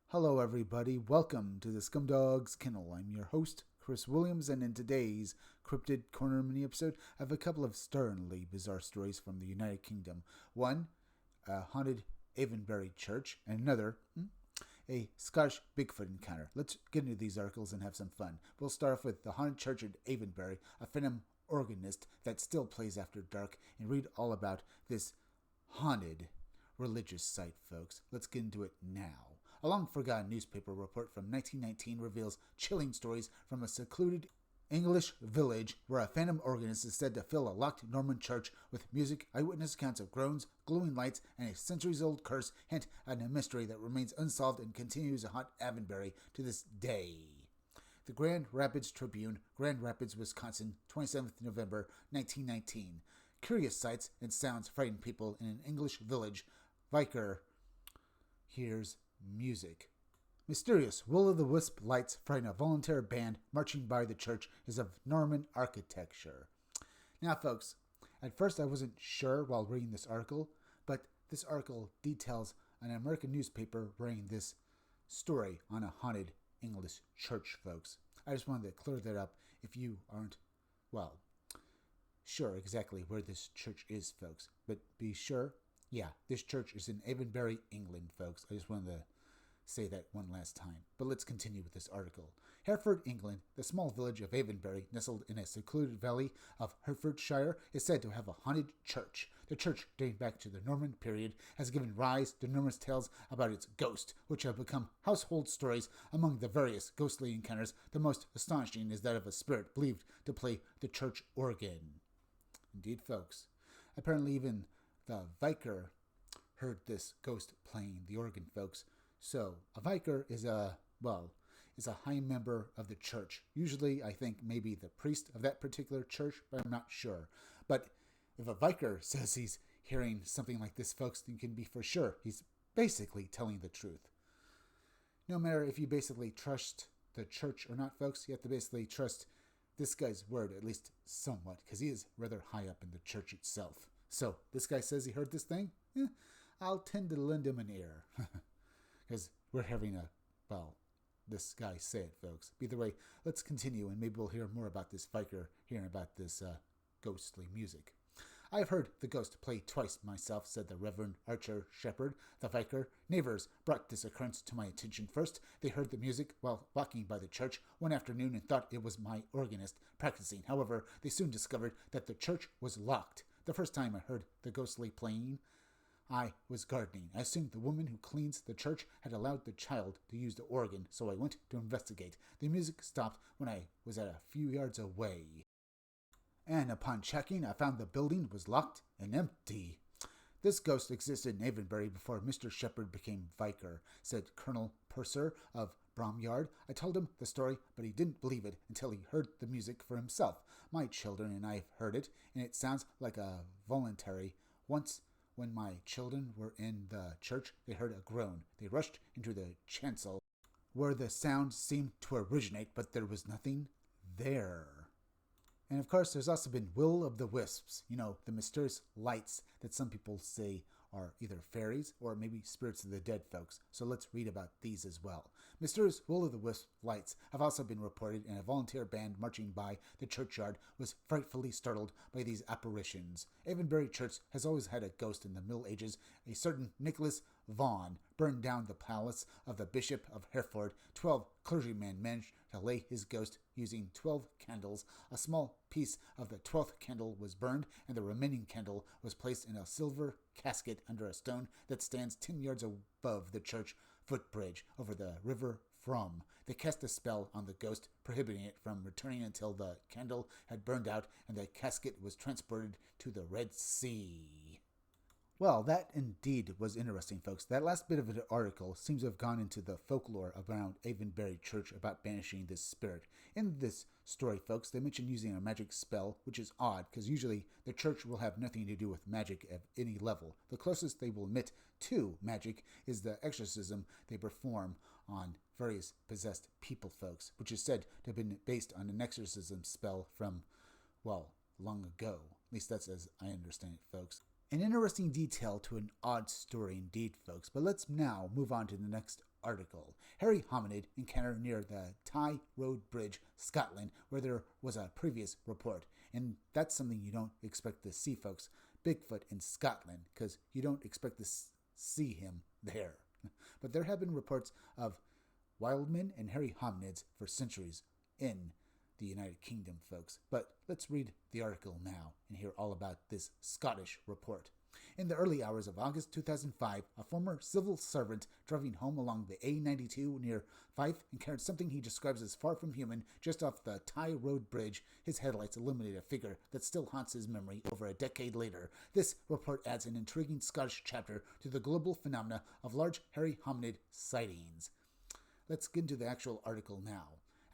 Hello, everybody. Welcome to the Scumdogs Kennel. I'm your host, Chris Williams, and in today's Cryptid Corner mini episode, I have a couple of sternly bizarre stories from the United Kingdom. One, a haunted Avenbury church, and another, a Scottish Bigfoot encounter. Let's get into these articles and have some fun. We'll start off with the haunted church at Avenbury, a phantom organist that still plays after dark, and read all about this haunted religious site, folks. Let's get into it now. A long-forgotten newspaper report from 1919 reveals chilling stories from a secluded English village where a phantom organist is said to fill a locked Norman church with music. Eyewitness accounts of groans, glowing lights, and a centuries-old curse hint at a mystery that remains unsolved and continues to haunt Avenbury to this day. The Grand Rapids Tribune, Grand Rapids, Wisconsin, 27th November 1919. Curious sights and sounds frighten people in an English village. Vicar hears music. Mysterious will-o'-the-wisp lights frighten a volunteer band marching by the church is of Norman architecture. Now, folks, at first I wasn't sure while reading this article, but this article details an American newspaper running this story on a haunted English church, folks. I just wanted to clear that up if you aren't, sure exactly where this church is, folks. But be sure, this church is in Avenbury, England, folks. I just wanted to say that one last time. But let's continue with this article. Hereford, England, the small village of Avenbury, nestled in a secluded valley of Herefordshire, is said to have a haunted church. The church, dating back to the Norman period, has given rise to numerous tales about its ghost, which have become household stories. Among the various ghostly encounters, the most astonishing is that of a spirit believed to play the church organ. Indeed, folks. Apparently even the vicar heard this ghost playing the organ, folks. So, a vicar is a high member of the church. Usually, I think maybe the priest of that particular church, but I'm not sure. But if a vicar says he's hearing something like this, folks, you can be for sure he's basically telling the truth. No matter if you basically trust the church or not, folks, you have to basically trust this guy's word, at least somewhat, because he is rather high up in the church itself. So, this guy says he heard this thing? I'll tend to lend him an ear. Because we're having this guy say it, folks. Either way, let's continue, and maybe we'll hear more about this vicar hearing about this ghostly music. I have heard the ghost play twice myself, said the Reverend Archer Shepherd, the vicar. Neighbors brought this occurrence to my attention first. They heard the music while walking by the church one afternoon and thought it was my organist practicing. However, they soon discovered that the church was locked. The first time I heard the ghostly playing, I was gardening. I assumed the woman who cleans the church had allowed the child to use the organ, so I went to investigate. The music stopped when I was at a few yards away. And upon checking, I found the building was locked and empty. This ghost existed in Avenbury before Mr. Shepherd became vicar, said Colonel Purser of Bromyard. I told him the story, but he didn't believe it until he heard the music for himself. My children and I have heard it, and it sounds like a voluntary. Once, when my children were in the church, they heard a groan. They rushed into the chancel where the sound seemed to originate, but there was nothing there. And of course, there's also been will-o'-the-wisps, the mysterious lights that some people say are either fairies or maybe spirits of the dead, folks. So let's read about these as well. Mysterious will-o'-the-wisp lights have also been reported, and a volunteer band marching by the churchyard was frightfully startled by these apparitions. Avenbury Church has always had a ghost in the Middle Ages. A certain Nicholas Vaughan burned down the palace of the Bishop of Hereford. 12 clergymen managed to lay his ghost using 12 candles. A small piece of the 12th candle was burned, and the remaining candle was placed in a silver casket under a stone that stands 10 yards above the church footbridge over the river Frome. They cast a spell on the ghost, prohibiting it from returning until the candle had burned out and the casket was transported to the Red Sea. Well, that indeed was interesting, folks. That last bit of an article seems to have gone into the folklore around Avenbury Church about banishing this spirit. In this story, folks, they mention using a magic spell, which is odd, because usually the church will have nothing to do with magic at any level. The closest they will admit to magic is the exorcism they perform on various possessed people, folks, which is said to have been based on an exorcism spell from, long ago. At least that's as I understand it, folks. An interesting detail to an odd story indeed, folks. But let's now move on to the next article. Hairy hominid encounter near the Tye Road Bridge, Scotland, where there was a previous report. And that's something you don't expect to see, folks. Bigfoot in Scotland, because you don't expect to see him there. But there have been reports of wildmen and hairy hominids for centuries in the United Kingdom, folks. But let's read the article now and hear all about this Scottish report. In the early hours of August 2005, a former civil servant driving home along the A92 near Fife encountered something he describes as far from human just off the Tye Road Bridge. His headlights illuminate a figure that still haunts his memory over a decade later. This report adds an intriguing Scottish chapter to the global phenomena of large hairy hominid sightings. Let's get into the actual article now.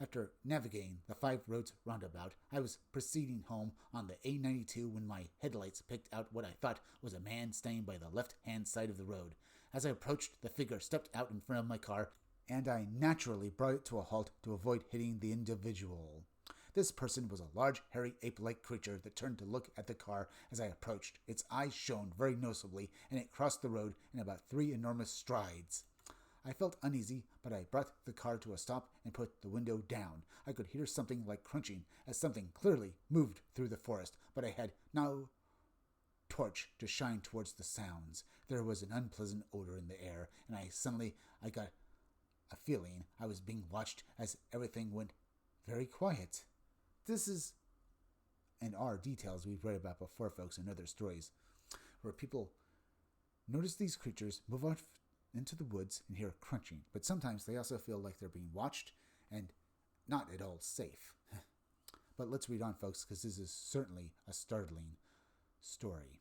After navigating the 5 roads roundabout, I was proceeding home on the A92 when my headlights picked out what I thought was a man standing by the left-hand side of the road. As I approached, the figure stepped out in front of my car, and I naturally brought it to a halt to avoid hitting the individual. This person was a large, hairy, ape-like creature that turned to look at the car as I approached. Its eyes shone very noticeably, and it crossed the road in about 3 enormous strides. I felt uneasy, but I brought the car to a stop and put the window down. I could hear something like crunching as something clearly moved through the forest, but I had no torch to shine towards the sounds. There was an unpleasant odor in the air, and I got a feeling I was being watched as everything went very quiet. This is and are details we've read about before, folks, in other stories, where people notice these creatures move off into the woods and hear crunching, but sometimes they also feel like they're being watched and not at all safe. But let's read on, folks, because this is certainly a startling story.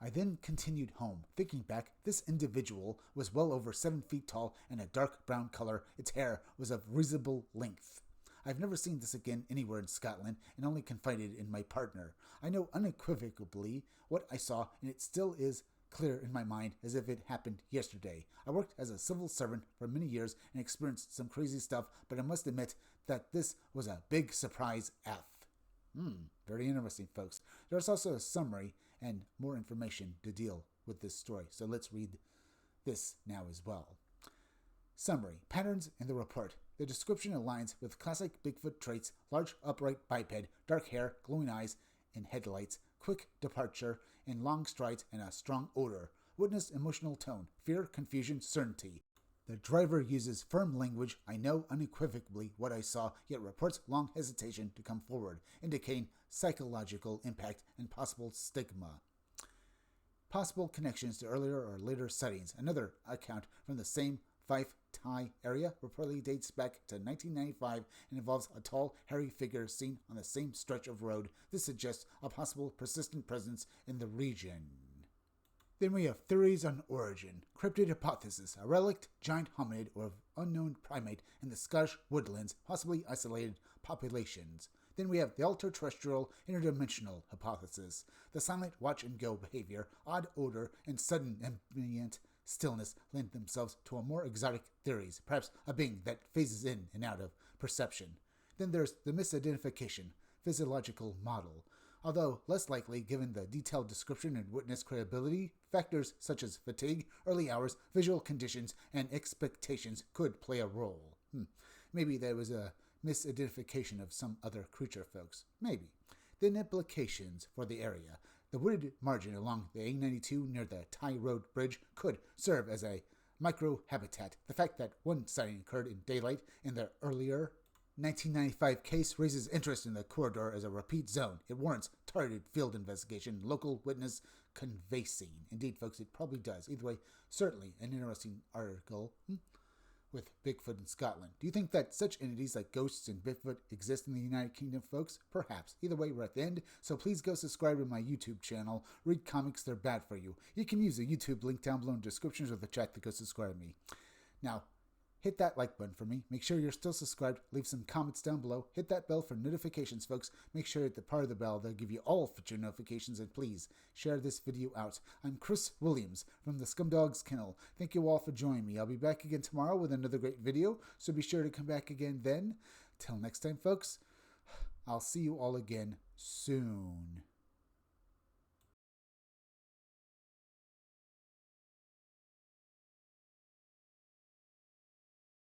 I then continued home. Thinking back, this individual was well over 7 feet tall and a dark brown color. Its hair was of reasonable length. I've never seen this again anywhere in Scotland and only confided in my partner. I know unequivocally what I saw, and it still is clear in my mind as if it happened yesterday. I worked as a civil servant for many years and experienced some crazy stuff, but I must admit that this was a big surprise F. Very interesting, folks. There's also a summary and more information to deal with this story, so let's read this now as well. Summary. Patterns in the report. The description aligns with classic Bigfoot traits: large upright biped, dark hair, glowing eyes, and headlights, quick departure, in long strides, and a strong odor. Witness emotional tone: fear, confusion, certainty. The driver uses firm language: I know unequivocally what I saw, yet reports long hesitation to come forward, indicating psychological impact and possible stigma. Possible connections to earlier or later sightings. Another account from the same Fife Tye area reportedly dates back to 1995 and involves a tall, hairy figure seen on the same stretch of road. This suggests a possible persistent presence in the region. Then we have theories on origin. Cryptid hypothesis: a relict, giant hominid, or unknown primate in the Scottish woodlands, possibly isolated populations. Then we have the ultra-terrestrial interdimensional hypothesis. The silent watch-and-go behavior, odd odor, and sudden ambient stillness lend themselves to a more exotic theories, perhaps a being that phases in and out of perception. Then there's the misidentification, physiological model. Although less likely given the detailed description and witness credibility, factors such as fatigue, early hours, visual conditions, and expectations could play a role. Maybe there was a misidentification of some other creature, folks. Maybe. Then implications for the area. The wooded margin along the A92 near the Tye Road Bridge could serve as a micro-habitat. The fact that one sighting occurred in daylight in the earlier 1995 case raises interest in the corridor as a repeat zone. It warrants targeted field investigation, local witness conveying. Indeed, folks, it probably does. Either way, certainly an interesting article with Bigfoot in Scotland. Do you think that such entities like ghosts and Bigfoot exist in the United Kingdom, folks? Perhaps. Either way, we're at the end, so please go subscribe to my YouTube channel. Read comics, they're bad for you. You can use the YouTube link down below in the descriptions of the chat to go subscribe to me. Now, hit that like button for me. Make sure you're still subscribed. Leave some comments down below. Hit that bell for notifications, folks. Make sure at the part of the bell they'll give you all future notifications, and please share this video out. I'm Chris Williams from the Scumdogs Kennel. Thank you all for joining me. I'll be back again tomorrow with another great video, so be sure to come back again then. Till next time, folks, I'll see you all again soon.